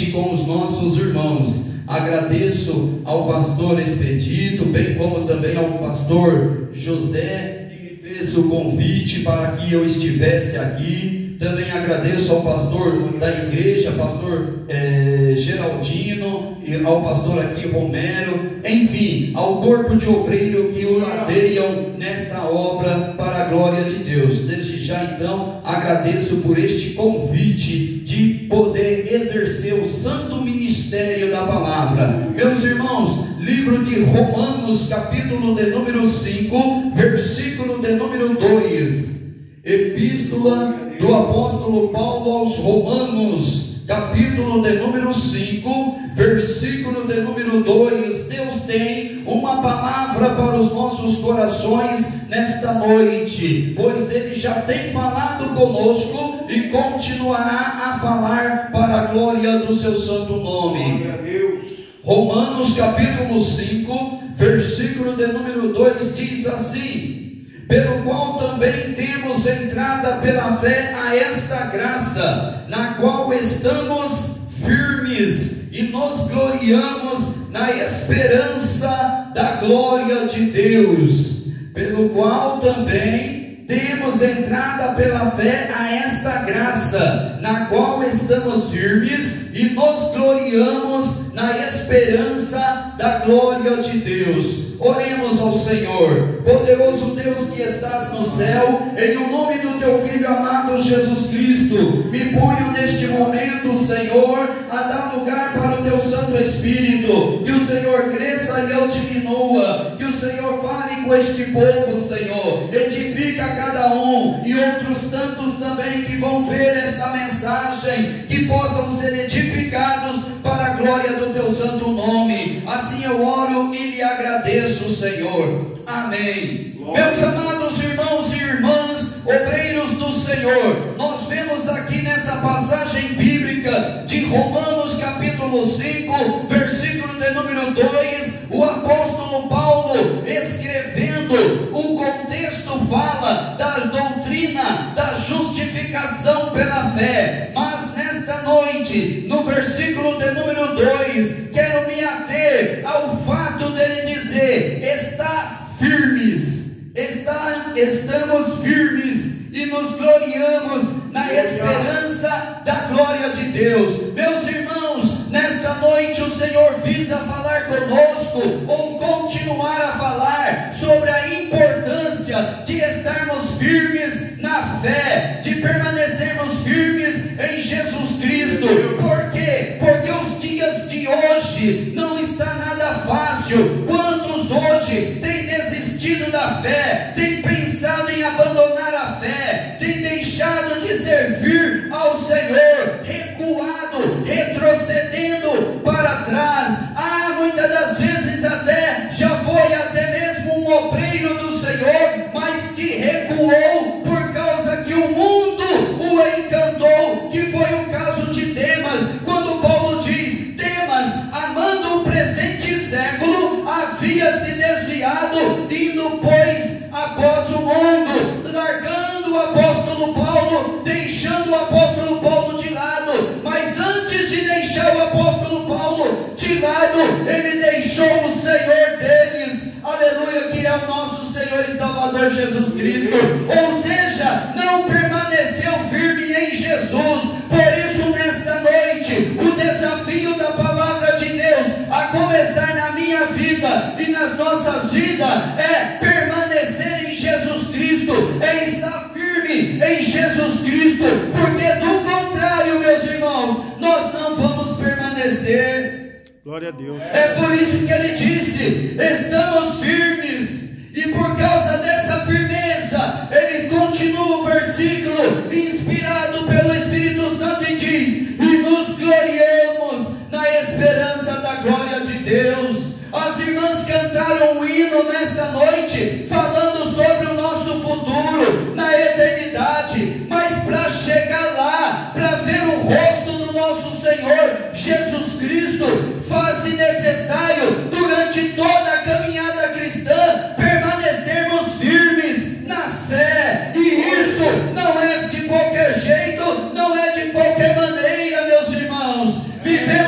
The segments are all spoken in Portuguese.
com os nossos irmãos. Agradeço ao pastor Expedito, bem como também ao pastor José, que me fez o convite para que eu estivesse aqui. Também agradeço ao pastor da igreja, pastor Geraldino, e ao pastor aqui Romero, enfim, ao corpo de obreiro que o ladeiam nesta obra para a glória de Deus. Desde já então agradeço por este convite de poder exercer o santo ministério da palavra. Meus irmãos, livro de Romanos, capítulo de número 5, versículo de número 2, epístola do apóstolo Paulo aos Romanos, capítulo de número 5, versículo de número 2. Deus tem uma palavra para os nossos corações nesta noite, pois Ele já tem falado conosco e continuará a falar para a glória do seu santo nome. Romanos capítulo 5, versículo de número 2 diz assim: pelo qual também temos entrada pela fé a esta graça, na qual estamos firmes e nos gloriamos na esperança da glória de Deus. Pelo qual também temos entrada pela fé a esta graça, na qual estamos firmes e nos gloriamos na esperança da glória de Deus. Oremos ao Senhor. Poderoso Deus que estás no céu, em o nome do teu Filho amado Jesus Cristo, me ponho neste momento, Senhor, a dar lugar para o teu Santo Espírito, que o Senhor cresça e eu diminua, que o Senhor fale com este povo, Senhor, edifica cada um, e outros tantos também que vão ver esta mensagem, que possam ser edificados para a glória do teu santo nome. Assim eu oro e lhe agradeço, Senhor. Amém. Meus amados irmãos e irmãs, obreiros do Senhor, nós vemos aqui nessa passagem bíblica de Romanos capítulo 5, versículo de número 2, o apóstolo Paulo escrevendo, o contexto fala da doutrina da justificação pela fé, mas nesta noite, no versículo de número 2, quero me ater ao fato dele dizer: estamos firmes e nos gloriamos na esperança da glória de Deus. Meus irmãos, nesta noite o Senhor visa falar conosco, ou continuar a falar sobre a importância de estarmos firmes na fé, de permanecermos firmes em Jesus Cristo. Por quê? Porque os dias de hoje não está nada fácil. Quantos hoje têm desistido da fé, têm pensado em abandonar a fé, têm deixado de servir ao Senhor, recuado, retrocedendo para trás? Muitas das vezes até já foi até mesmo um obreiro do Senhor, mas que recuou por causa que o mundo o encantou, que foi o caso de Demas. Quando Paulo diz: Demas, amando o presente século, havia se desviado, indo pois após o mundo, largando o apóstolo Paulo, deixando o apóstolo Paulo de lado. Mas antes de deixar o apóstolo Paulo de lado, ele deixou o Senhor deles, aleluia, que é o nosso Senhor e Salvador Jesus Cristo. Ou seja, não permaneceu firme em Jesus. Por isso, nesta noite, o desafio da palavra de Deus, a começar na minha vida e nas nossas vidas, é permanecer em Jesus Cristo, é estar firme em Jesus Cristo, porque do contrário, meus irmãos, nós não vamos permanecer. Glória a Deus. É por isso que ele disse: estamos firmes. E por causa dessa firmeza, ele continua o versículo, inspirado pelo Espírito Santo, e diz: e nos gloriamos na esperança da glória de Deus. As irmãs cantaram um hino nesta noite, falando sobre o nosso futuro na eternidade. Mas para chegar lá, para ver o rosto do nosso Senhor Jesus Cristo, faz-se necessário, durante toda a caminhada cristã, permanecermos firmes na fé. E isso não é de qualquer jeito, não é de qualquer maneira, meus irmãos. Viver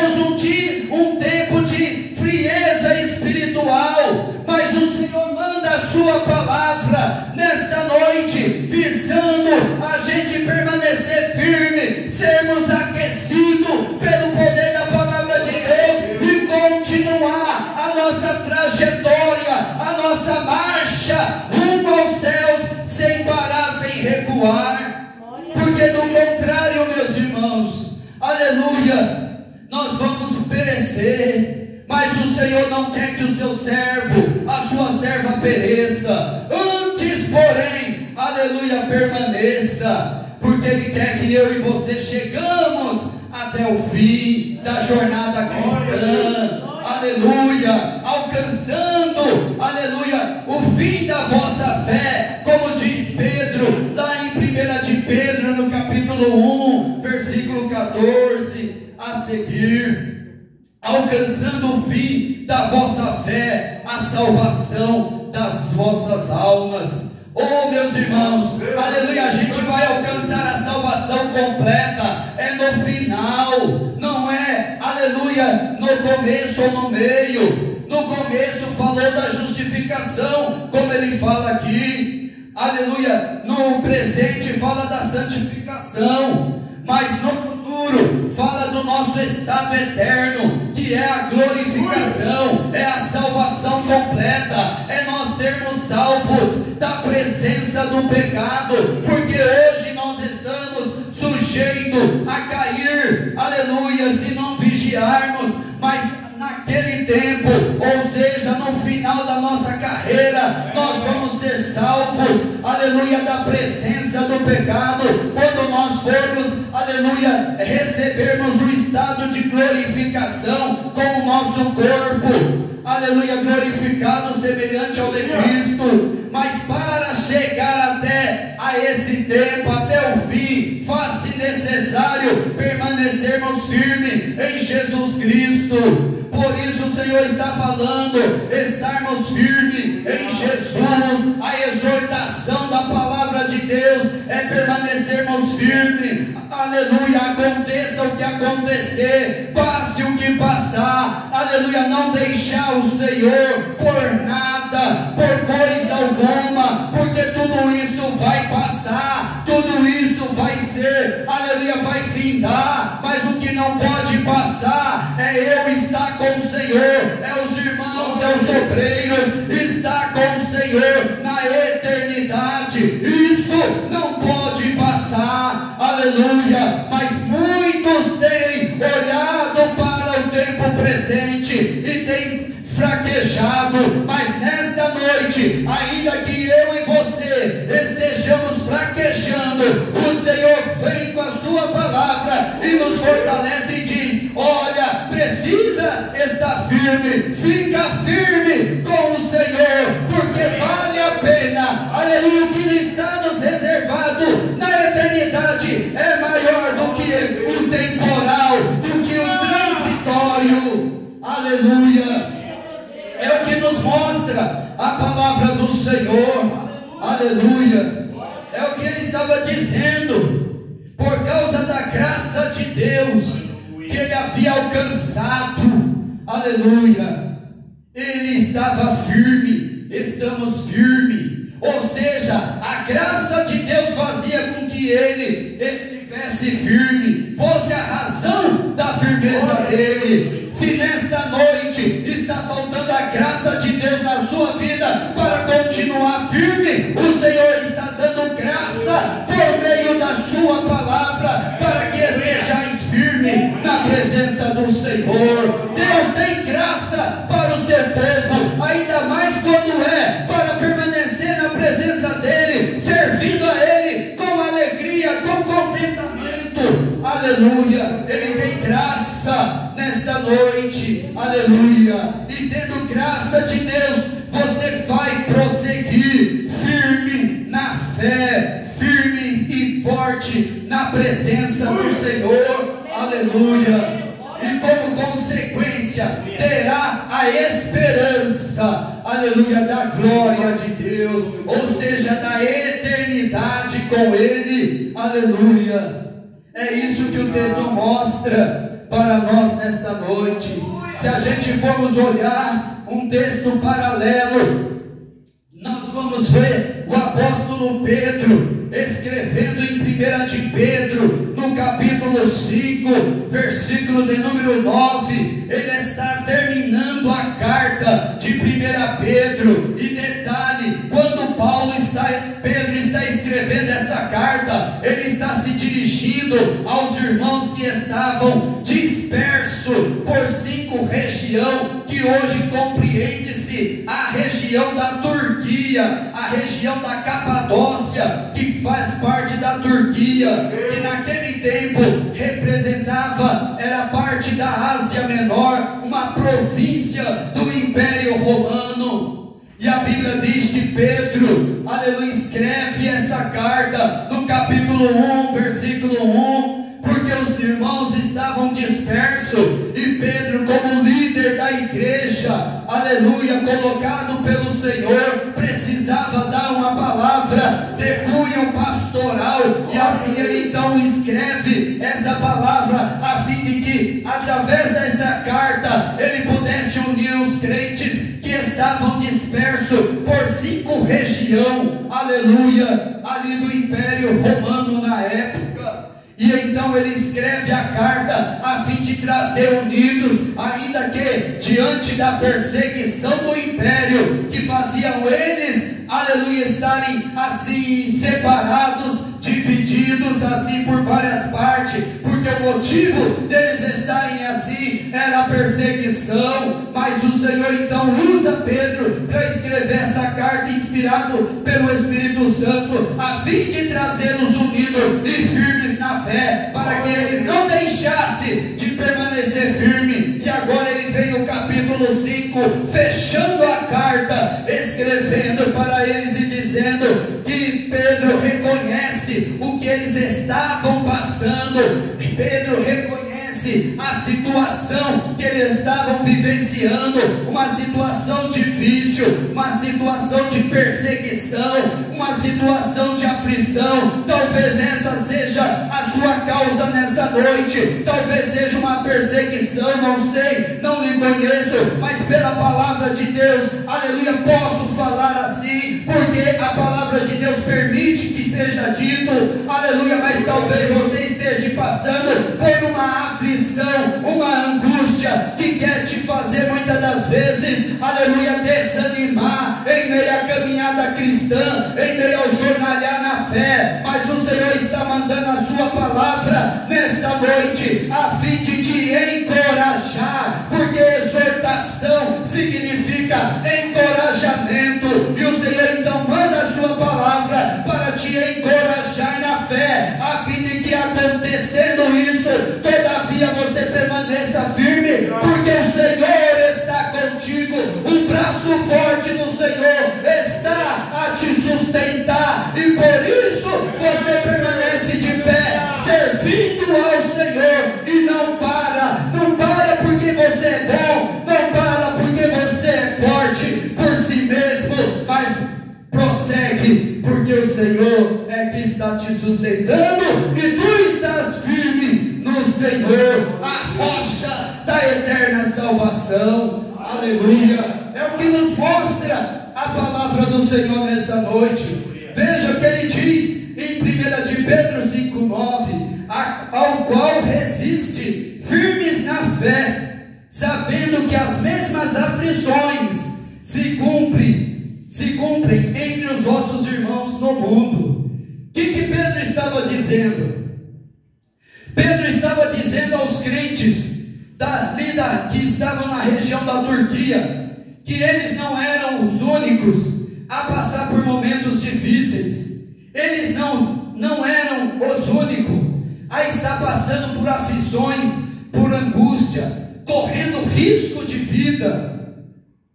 nós vamos perecer. Mas o Senhor não quer que o seu servo, a sua serva pereça. Antes, porém, aleluia, permaneça. Porque Ele quer que eu e você chegamos até o fim da jornada cristã. Aleluia, alcançando, aleluia, o fim da vossa fé, como diz Pedro, lá em 1 de Pedro, no capítulo 1, versículo 14, a seguir, alcançando o fim da vossa fé, a salvação das vossas almas. Oh, meus irmãos, aleluia, a gente vai alcançar a salvação completa, é no final, não é, aleluia, no começo ou no meio. No começo falou da justificação, como ele fala aqui, aleluia, no presente fala da santificação, mas no futuro fala do nosso estado eterno, que é a glorificação, é a salvação completa, é nós sermos salvos da presença do pecado, porque hoje nós estamos sujeitos a cair, aleluia, se não vigiarmos, mas naquele tempo, ou seja, no final da nossa carreira, nós vamos ser salvos, aleluia, da presença do pecado, quando nós formos, aleluia, recebermos o estado de glorificação com o nosso corpo, aleluia, glorificado semelhante ao de Cristo. Mas para chegar até a esse tempo, até o fim, faz-se necessário permanecermos firmes em Jesus Cristo. Por isso o Senhor está falando, estarmos firmes em Jesus. A exortação da palavra de Deus é permanecermos firmes. Aleluia, aconteça o que acontecer, passe o que passar, aleluia, não deixar o Senhor por nada, por coisa alguma, porque tudo isso vai passar, tudo isso vai ser, aleluia, vai findar, mas o que não pode passar é eu estar com o Senhor, é os irmãos, é os obreiros, estar com o Senhor na eternidade. Isso não pode passar, aleluia, mas muitos têm olhado para o tempo presente e têm fraquejado, mas nesta noite, ainda que eu e você estejamos fraquejando, o Senhor vem com a sua palavra e nos fortalece e diz: olha, precisa estar firme, fica firme com o Senhor, porque vale a pena, aleluia, o que lhe está nos reservado na eternidade é maior do que o temporal, do que o transitório, aleluia. É o que nos mostra a palavra do Senhor, aleluia, é o que ele estava dizendo, por causa da graça de Deus, que ele havia alcançado, aleluia, ele estava firme, estamos firmes, ou seja, a graça de Deus fazia com que ele estivesse firme, fosse a razão da firmeza dele. Se nesta noite está faltando a graça de Deus na sua vida para continuar firme, o Senhor está dando graça por meio da sua palavra para que estejais firme na presença do Senhor. Deus tem graça para o seu povo, ainda mais quando é para permanecer na presença dele, servindo a ele com alegria, com contentamento, aleluia. Ele tem graça nesta noite, aleluia, e tendo graça de Deus, você vai prosseguir firme na fé, firme e forte na presença do Senhor, aleluia, e como consequência terá a esperança, aleluia, da glória de Deus, ou seja, da eternidade com Ele, aleluia. É isso que o texto mostra para nós nesta noite. Se a gente formos olhar um texto paralelo, nós vamos ver o apóstolo Pedro escrevendo em 1 de Pedro, no capítulo 5, versículo de número 9, ele está terminando a carta de 1 Pedro, e detalhe, quando Pedro está escrevendo essa carta, ele está se dirigindo aos irmãos que estavam dispersos 5 região que hoje compreende-se a região da Turquia, a região da Capadócia, que faz parte da Turquia, que naquele tempo representava, era parte da Ásia Menor, uma província do Império Romano. E a Bíblia diz que Pedro, aleluia, escreve essa carta no capítulo 1, versículo 1, porque os irmãos estavam dispersos e Pedro, como líder da igreja, aleluia, colocado pelo Senhor, precisava dar uma palavra de cunho pastoral, e assim ele então escreve essa palavra a fim de que através dessa carta ele pudesse unir os crentes que estavam dispersos por 5 regiões, aleluia, ali do Império Romano na época. E então ele escreve a carta a fim de trazer unidos, ainda que diante da perseguição do império, que faziam eles, aleluia, estarem assim separados, divididos assim por várias partes, porque o motivo deles estarem assim era a perseguição. Mas o Senhor então usa Pedro para escrever essa carta, inspirado pelo Espírito Santo, a fim de trazê-los unidos e firmes na fé, para que eles não deixassem de permanecer firmes. E agora ele vem no capítulo 5, fechando a carta, escrevendo para eles e dizendo que Pedro reconhece o que eles estavam passando. Pedro reconhece a situação que eles estavam vivenciando, uma situação difícil, uma situação de perseguição, uma situação de aflição. Talvez essa seja a sua causa nessa noite, talvez seja uma perseguição, não sei, não lhe conheço, mas pela palavra de Deus, aleluia, posso falar assim, porque a palavra de Deus permite que seja dito, aleluia. Mas talvez você esteja passando por uma aflição, uma angústia que quer te fazer muitas das vezes, aleluia, desanimar em meio à caminhada cristã, em meio ao jornalhar na fé. Mas o Senhor está mandando a sua palavra nesta noite a fim de te encorajar, porque exortação significa encorajamento, e o Senhor então manda a sua palavra para te encorajar na fé, a fim de que, acontecendo isso, todavia você permaneça firme, porque o Senhor está contigo, o braço forte do Senhor está a te sustentar, e por isso você permanece de pé, servindo ao Senhor, e não para porque você é bom, não para porque você é forte por si mesmo, mas prossegue, porque o Senhor é que está te sustentando, e tu estás firme no Senhor, a rocha da eterna salvação. Aleluia, é o que nos mostra a palavra do Senhor nessa noite. Veja o que ele diz em 1 de Pedro 5,9: ao qual resiste firmes na fé, sabendo que as mesmas aflições se cumprem entre os vossos irmãos no mundo. O que Pedro estava dizendo? Pedro estava dizendo aos crentes que estavam na região da Turquia, que eles não eram os únicos a passar por momentos difíceis, eles não eram os únicos a estar passando por aflições, por angústia, correndo risco de vida,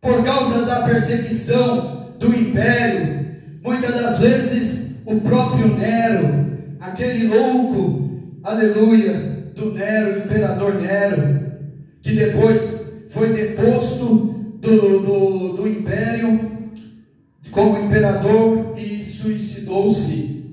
por causa da perseguição do império. Muitas das vezes o próprio Nero, aquele louco, aleluia, do Nero, o imperador Nero, que depois foi deposto do império como imperador e suicidou-se,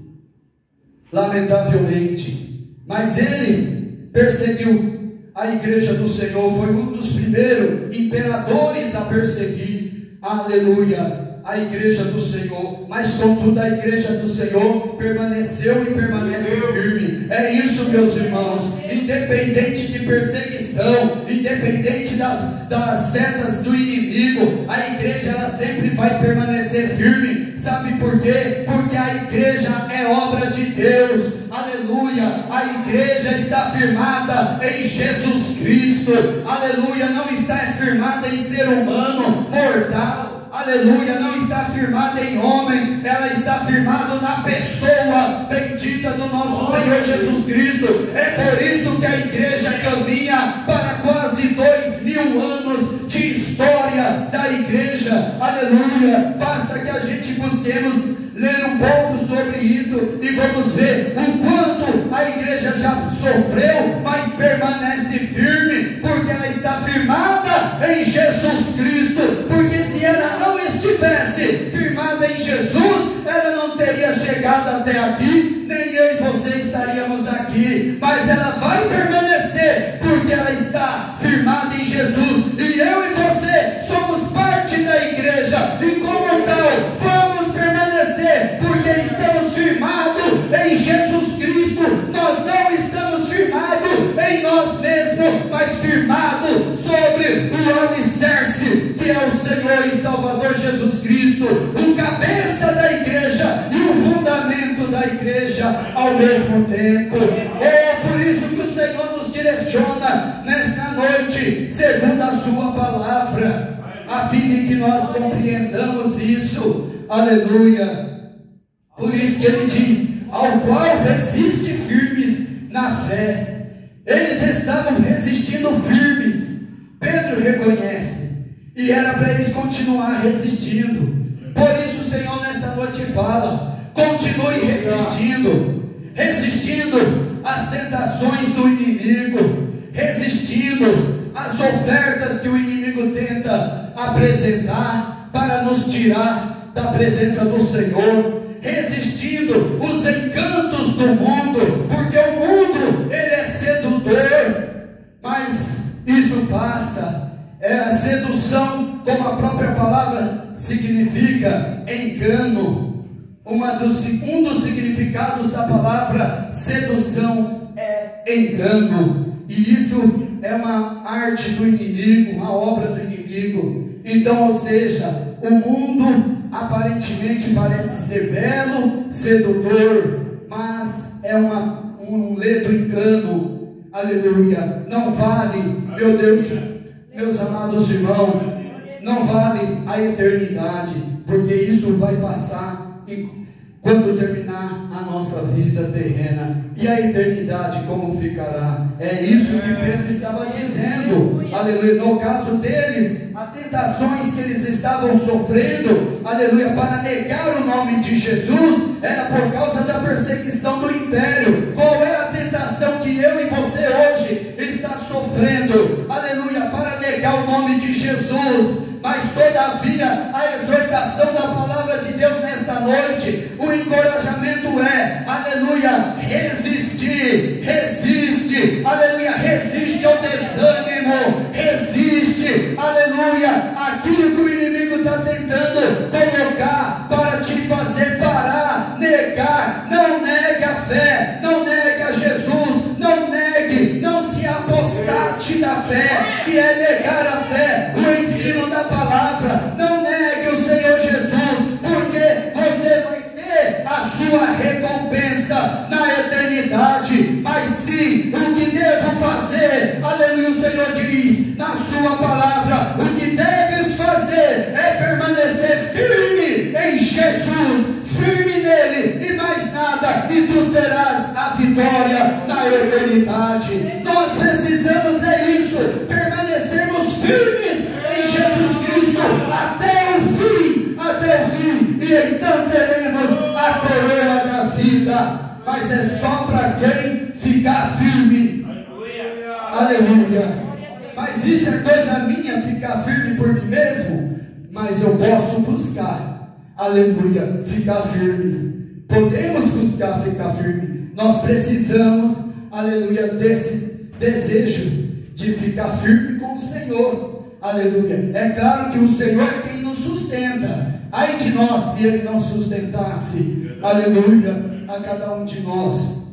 lamentavelmente. Mas ele perseguiu a igreja do Senhor, foi um dos primeiros imperadores a perseguir, aleluia, a igreja do Senhor. Mas contudo a igreja do Senhor permaneceu e permanece firme. É isso, meus irmãos, independente de perseguição, independente das setas do inimigo, a igreja ela sempre vai permanecer firme, Sabe por quê? Porque a igreja é obra de Deus, aleluia. A igreja está firmada em Jesus Cristo, aleluia. Não está firmada em ser humano mortal, aleluia. Não está firmada em homem, ela está firmada na pessoa bendita do nosso Senhor Jesus Cristo. É por isso que a igreja caminha para quase 2000 anos de história da igreja, aleluia. Basta que a gente busquemos ler um pouco sobre isso e vamos ver o quanto a igreja já sofreu, mas permanece firme, porque ela está firmada em Jesus Cristo. Porque se ela não estivesse firmada em Jesus, ela não teria chegado até aqui, nem eu e você estaríamos aqui. Mas ela vai permanecer, porque ela está firmada em Jesus, e eu e você somos parte da igreja, e como tal vamos permanecer, porque estamos firmados em Jesus Cristo. Nós não estamos firmados em nós mesmos, mas firmados sobre o alicerce, que é o Senhor e Salvador Jesus Cristo, o cabeça da igreja e o fundamento da igreja ao mesmo tempo. É por isso que o Senhor nos direciona nesta noite, segundo a sua palavra, a fim de que nós compreendamos isso, aleluia. Por isso que ele diz: ao qual resiste firmes na fé. Eles estavam resistindo firmes, Pedro reconhece, e era para eles continuar resistindo. Por isso o Senhor nessa noite fala: continue resistindo, resistindo às tentações do inimigo, resistindo às ofertas que o inimigo tenta apresentar para nos tirar da presença do Senhor, resistindo os encantos do mundo, porque o mundo ele é sedutor, mas isso passa. É a sedução, como a própria palavra significa, engano. Um dos significados da palavra sedução é engano, e isso é uma arte do inimigo, uma obra do inimigo. Então, ou seja, o mundo aparentemente parece ser belo, sedutor, mas é um ledo engano, aleluia. Não vale, meu Deus, meus amados irmãos, não vale a eternidade, porque isso vai passar quando terminar a nossa vida terrena. E a eternidade como ficará? É isso que Pedro estava dizendo, aleluia. No caso deles, as tentações que eles estavam sofrendo, aleluia, para negar o nome de Jesus, era por causa da perseguição do império. Qual é a tentação que eu e você hoje está sofrendo, aleluia, para negar o nome de Jesus? Mas todavia, a exortação da palavra de Deus nesta noite, o encorajamento é, aleluia, resistir, resiste, aleluia, resiste ao desânimo, resiste, aleluia, aquilo que o inimigo está tentando colocar para te fazer parar, negar. Não negue a fé, não negue a Jesus, não negue, não se apostate da fé, que é negar a fé, o ensino da palavra. Não negue o Senhor Jesus, porque você vai ter a sua recompensa na eternidade. Mas sim, o que devo fazer, aleluia, o Senhor diz na sua palavra: o que deves fazer é permanecer firme em Jesus, firme nele e mais nada, e tu terás a vitória na eternidade. Nós precisamos isso, permanecermos firmes em Jesus Cristo até o fim, e então teremos a coroa da vida. Mas é só para quem ficar firme, aleluia. Mas isso é coisa minha, ficar firme por mim mesmo? Mas eu posso buscar, aleluia, ficar firme. Podemos buscar ficar firme. Nós precisamos, aleluia, desse desejo de ficar firme com o Senhor, aleluia. É claro que o Senhor é quem nos sustenta. Ai de nós se Ele não sustentasse, aleluia, a cada um de nós.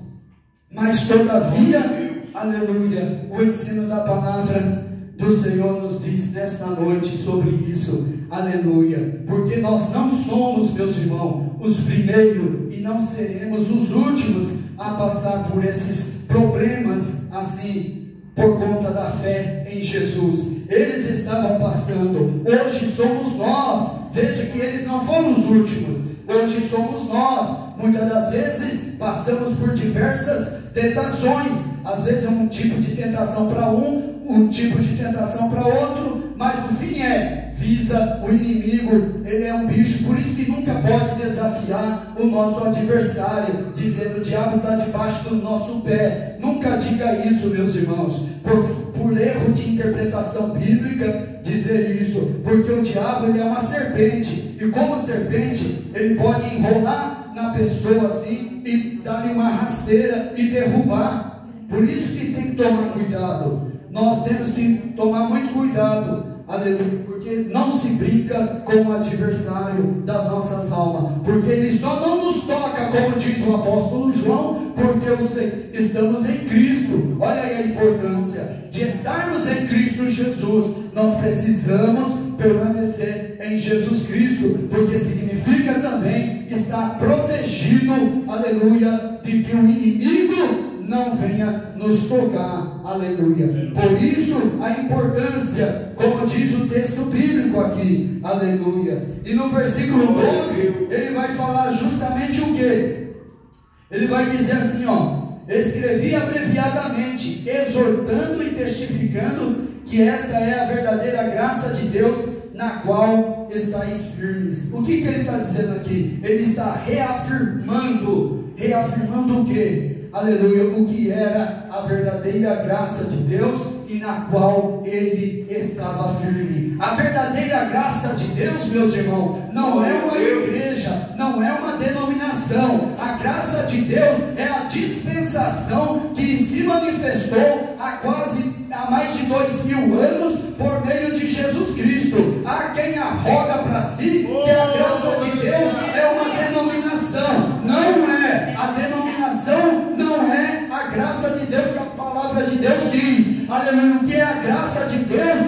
Mas todavia, aleluia, o ensino da palavra do Senhor nos diz nesta noite sobre isso, aleluia, porque nós não somos, meus irmãos, os primeiros e não seremos os últimos a passar por esses problemas assim, por conta da fé em Jesus. Eles estavam passando, hoje somos nós. Veja que eles não foram os últimos, hoje somos nós. Muitas das vezes passamos por diversas tentações, às vezes é um tipo de tentação para um tipo de tentação para outro, mas o fim visa o inimigo. Ele é um bicho, por isso que nunca pode desafiar o nosso adversário, dizendo: o diabo está debaixo do nosso pé. Nunca diga isso, meus irmãos, por erro de interpretação bíblica, dizer isso, porque o diabo ele é uma serpente, e como serpente, ele pode enrolar na pessoa assim, e dar-lhe uma rasteira e derrubar. Por isso que tem que tomar cuidado. Nós temos que tomar muito cuidado, aleluia, porque não se brinca com o adversário das nossas almas, porque ele só não nos toca, como diz o apóstolo João, porque estamos em Cristo. Olha aí a importância de estarmos em Cristo Jesus. Nós precisamos permanecer em Jesus Cristo, porque significa também estar protegido, aleluia, de que o inimigo não venha nos tocar, aleluia. Por isso a importância, como diz o texto bíblico aqui, aleluia. E no versículo 12 ele vai falar justamente o que? Ele vai dizer assim, escrevi abreviadamente, exortando e testificando que esta é a verdadeira graça de Deus, na qual estáis firmes. O que ele está dizendo aqui? Ele está reafirmando o que? Aleluia, o que era a verdadeira graça de Deus e na qual ele estava firme. A verdadeira graça de Deus, meus irmãos, não é uma igreja, não é uma denominação. A graça de Deus é a dispensação que se manifestou há mais de 2000 anos por meio de Jesus Cristo. Há quem arroga para si que a graça de Deus é uma denominação. Não é. A denominação não é a graça de Deus que a palavra de Deus diz. Aleluia. O que é a graça de Deus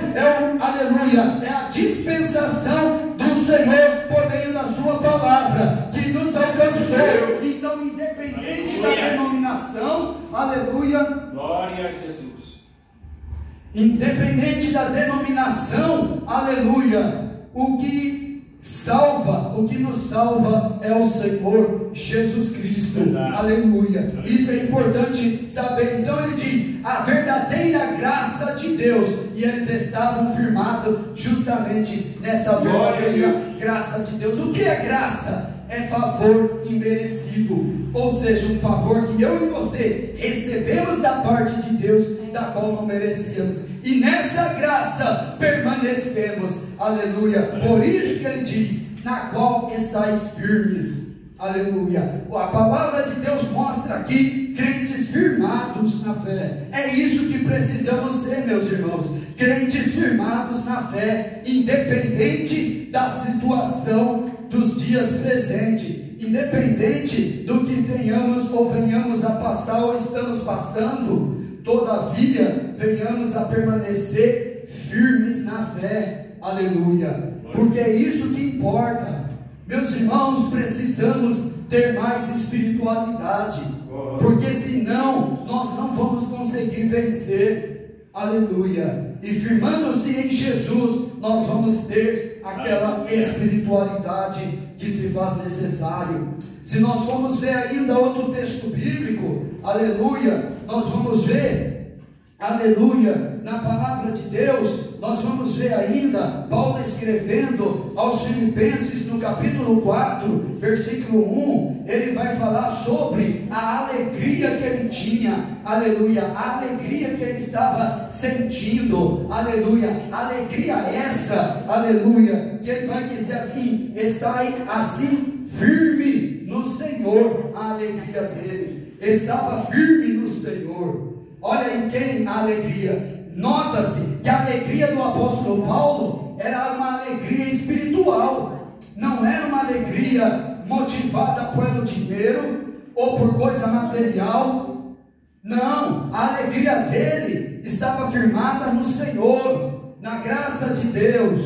aleluia, é a dispensação do Senhor por meio da sua palavra que nos alcançou. Então, independente da denominação, aleluia, glória a Jesus, independente da denominação, aleluia, o que nos salva é o Senhor Jesus Cristo. Verdade. Aleluia. Isso é importante saber. Então ele diz, a verdadeira graça de Deus, e eles estavam firmados justamente nessa verdadeira graça de Deus. O que é graça? É favor imerecido, ou seja, um favor que eu e você recebemos da parte de Deus, da qual não merecíamos, e nessa graça permanecemos, aleluia. Por isso que ele diz, na qual estáis firmes, aleluia. A palavra de Deus mostra aqui crentes firmados na fé. É isso que precisamos ser, meus irmãos, crentes firmados na fé, independente da situação dos dias presentes, independente do que tenhamos ou venhamos a passar ou estamos passando, todavia venhamos a permanecer firmes na fé, aleluia, porque é isso que importa. Meus irmãos, precisamos ter mais espiritualidade, porque senão nós não vamos conseguir vencer, aleluia. E firmando-se em Jesus, nós vamos ter aquela espiritualidade que se faz necessário. Se nós formos ver ainda outro texto bíblico, aleluia, nós vamos ver, aleluia, na palavra de Deus, nós vamos ver ainda Paulo escrevendo aos Filipenses no capítulo 4, versículo 1, ele vai falar sobre a alegria que ele tinha, aleluia, a alegria que ele estava sentindo, aleluia, alegria essa, aleluia, que ele vai dizer assim, estai assim firme no Senhor, a alegria dele, estava firme no Senhor. Olha em quem a alegria. Nota-se que a alegria do apóstolo Paulo era uma alegria espiritual, não era uma alegria motivada pelo dinheiro ou por coisa material, Não, a alegria dele estava firmada no Senhor, na graça de Deus.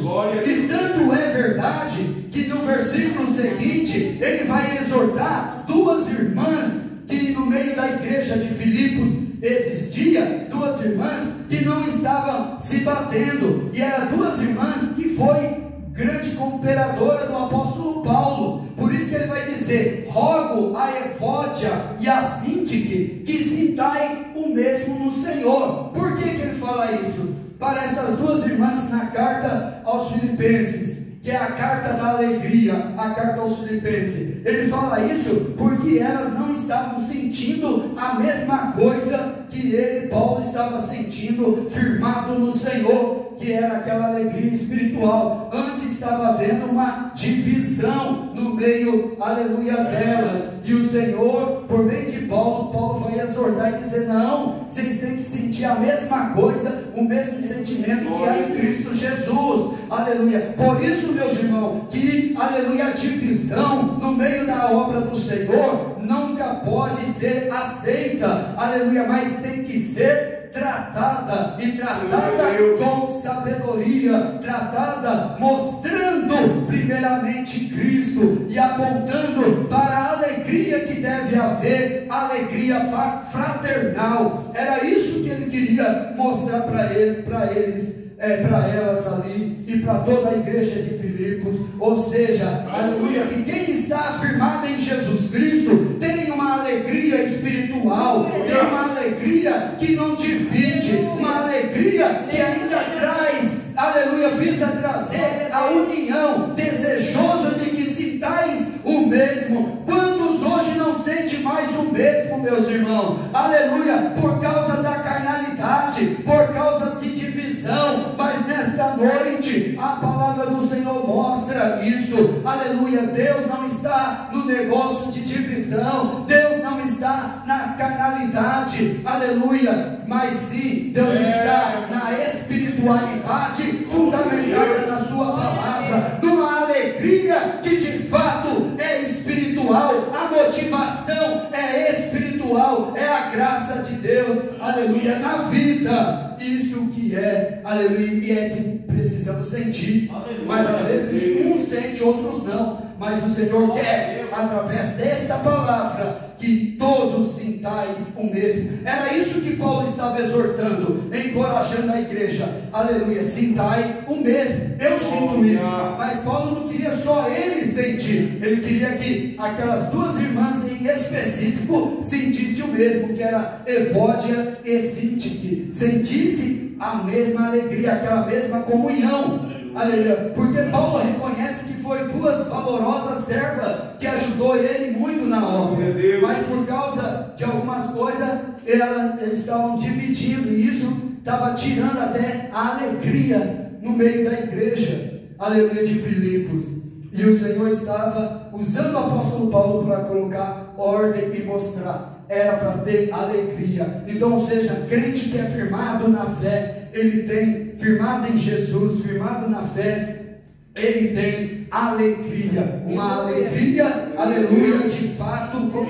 E tanto é verdade que no versículo seguinte ele vai exortar duas irmãs que no meio da igreja de Filipos existia, duas irmãs que não estavam se batendo, e eram duas irmãs que foi grande cooperadora do apóstolo Paulo. Por isso que ele vai dizer: rogo a Evódia e a Sintique que sintai o mesmo no Senhor. Por que ele fala isso? Para essas duas irmãs, na carta aos Filipenses, que é a carta da alegria, a carta aos Filipenses, ele fala isso porque elas não estavam sentindo a mesma coisa que ele, Paulo, estava sentindo, firmado no Senhor, que era aquela alegria espiritual. Antes estava havendo uma divisão no meio, aleluia, delas, e o Senhor, por meio de Paulo vai exortar e dizer: não, vocês têm que sentir a mesma coisa, o mesmo sentimento que há em Cristo Jesus, aleluia. Por isso, meus irmãos, que, aleluia, a divisão no meio da obra do Senhor nunca pode ser aceita, aleluia, mas tem que ser tratada, e tratada com sabedoria, tratada mostrando primeiramente Cristo e apontando para a alegria que deve haver, alegria fraternal. Era isso que ele queria mostrar para eles, para elas ali e para toda a igreja de Filipos. Ou seja, aleluia, que quem está afirmado em Jesus Cristo tem uma alegria espiritual, tem uma alegria que não divide, uma alegria que ainda traz, aleluia, visa trazer a união, desejoso de que sintais o mesmo. Quantos hoje não sentem mais o mesmo, meus irmãos? Aleluia, por causa da carnalidade, por causa de divisão. Mas nesta noite a palavra do Senhor mostra isso, aleluia. Deus não está no negócio de divisão, Deus não está na carnalidade, aleluia, mas sim, Deus está na espiritualidade fundamentada na sua palavra, numa alegria que de fato é espiritual, a motivação é espiritual, é a graça de Deus, aleluia, na vida. Isso que é, aleluia, e é que precisamos sentir, aleluia. Mas às vezes uns sentem, outros não, mas o Senhor quer, através desta palavra, que todos sintais o mesmo. Era isso que Paulo estava exortando, encorajando a igreja, aleluia, sintai o mesmo. Eu sinto isso, mas Paulo não queria só ele sentir, ele queria que aquelas duas irmãs em específico sentissem o mesmo, que era Evódia e Sintique, sentisse a mesma alegria, aquela mesma comunhão, aleluia, porque Paulo reconhece que foi duas valorosas servas que ajudou ele muito na obra, mas por causa de algumas coisas eles estavam dividindo, e isso estava tirando até a alegria no meio da igreja, aleluia, de Filipos. E o Senhor estava usando o apóstolo Paulo para colocar ordem e mostrar, era para ter alegria. Então, ou seja, crente que é firmado na fé, ele tem, firmado em Jesus, firmado na fé, ele tem alegria, uma alegria, aleluia, de fato, como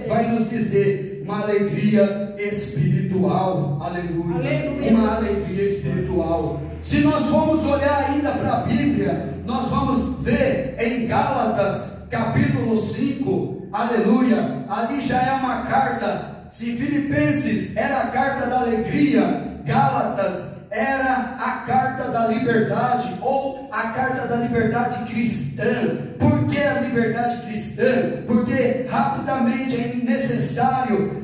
vai nos dizer, uma alegria espiritual, aleluia, uma alegria espiritual. Se nós formos olhar ainda para a Bíblia, nós vamos ver em Gálatas, capítulo 5, aleluia, ali já é uma carta. Se Filipenses era a carta da alegria, Gálatas era a carta da liberdade, ou a carta da liberdade cristã. Por que a liberdade cristã? Porque rapidamente é necessário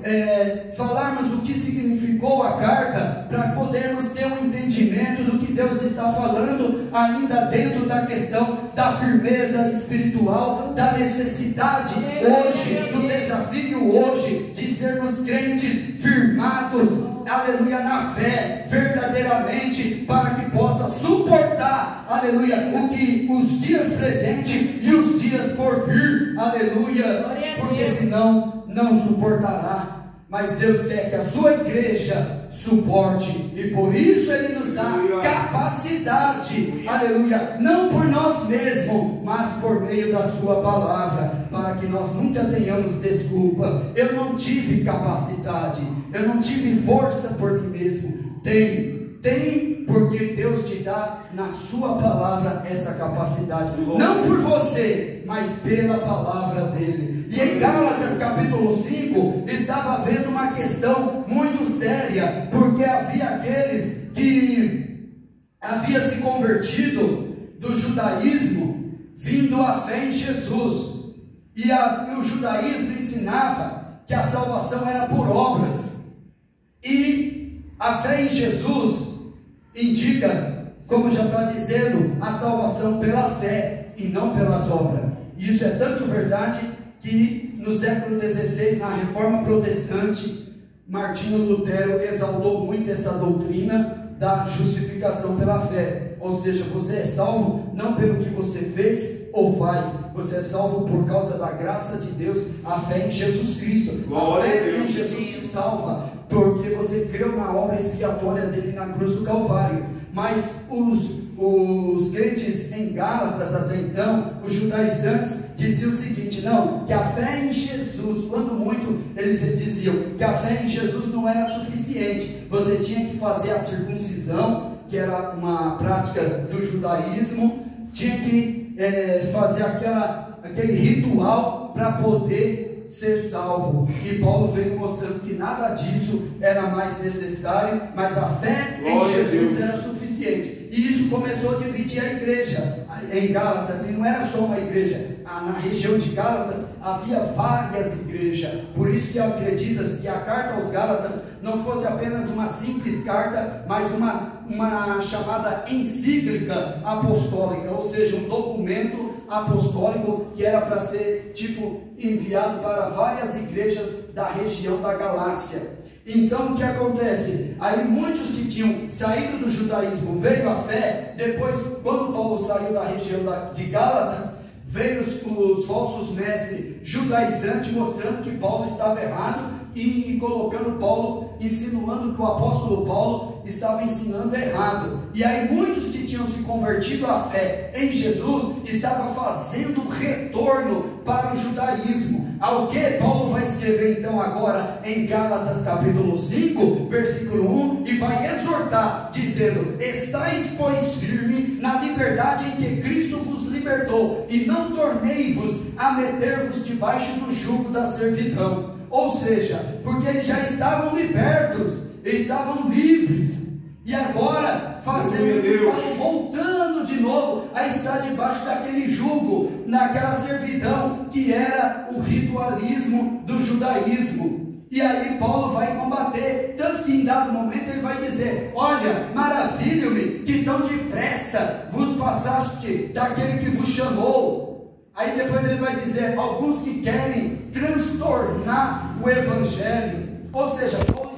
falarmos o que significou a carta, para podermos ter um entendimento do que Deus está falando, ainda dentro da questão da firmeza espiritual, da necessidade hoje, do desafio hoje, de sermos crentes firmados, aleluia, na fé, verdadeiramente, para que possa suportar, aleluia, o que os dias presentes e os dias por vir, aleluia, porque senão não suportará. Mas Deus quer que a sua igreja suporte, e por isso Ele nos dá capacidade capacidade, aleluia, não por nós mesmos, mas por meio da sua palavra, para que nós nunca tenhamos desculpa. Eu não tive capacidade, eu não tive força por mim mesmo. Tem, porque Deus te dá na sua palavra essa capacidade, não por você, mas pela palavra dele. E em Gálatas capítulo 5, estava havendo uma questão muito séria, porque havia aqueles que havia se convertido do judaísmo, vindo à fé em Jesus, e o judaísmo ensinava que a salvação era por obras, e a fé em Jesus indica, como já está dizendo, a salvação pela fé e não pelas obras. Isso é tanto verdade que no século XVI, na Reforma Protestante, Martinho Lutero exaltou muito essa doutrina da justificação pela fé. Ou seja, você é salvo não pelo que você fez ou faz, você é salvo por causa da graça de Deus, a fé em Jesus Cristo. A fé em Jesus te salva, porque você creu na obra expiatória dele na cruz do Calvário. Mas os crentes em Gálatas até então, os judaizantes, diziam o seguinte: não, que a fé em Jesus, quando muito eles diziam que a fé em Jesus não era suficiente, você tinha que fazer a circuncisão, que era uma prática do judaísmo, tinha que fazer aquele ritual para poder ser salvo. E Paulo veio mostrando que nada disso era mais necessário, mas a fé em Jesus era suficiente. E isso começou a dividir a igreja em Gálatas, e não era só uma igreja. Na região de Gálatas havia várias igrejas. Por isso que acreditas que a carta aos Gálatas não fosse apenas uma simples carta, mas uma chamada encíclica apostólica, ou seja, um documento apostólico que era para ser enviado para várias igrejas da região da Galácia. Então o que acontece? Aí muitos que tinham saído do judaísmo veio à fé. Depois, quando Paulo saiu da região de Gálatas, veio os falsos mestres judaizantes mostrando que Paulo estava errado e colocando Paulo, insinuando que o apóstolo Paulo estava ensinando errado. E aí muitos que tinham se convertido à fé em Jesus estavam fazendo retorno para o judaísmo. Ao que Paulo vai escrever então agora em Gálatas capítulo 5, versículo 1, e vai exortar, dizendo: estáis, pois, firme na liberdade em que Cristo vos libertou, e não tornei-vos a meter-vos debaixo do jugo da servidão. Ou seja, porque eles já estavam libertos, estavam livres, e agora estavam voltando de novo a estar debaixo daquele jugo, naquela servidão que era o ritualismo do judaísmo. E aí Paulo vai combater, tanto que em dado momento ele vai dizer: olha, maravilho-me que tão depressa vos passaste daquele que vos chamou. Aí depois ele vai dizer: alguns que querem transtornar o evangelho. Ou seja, Paulo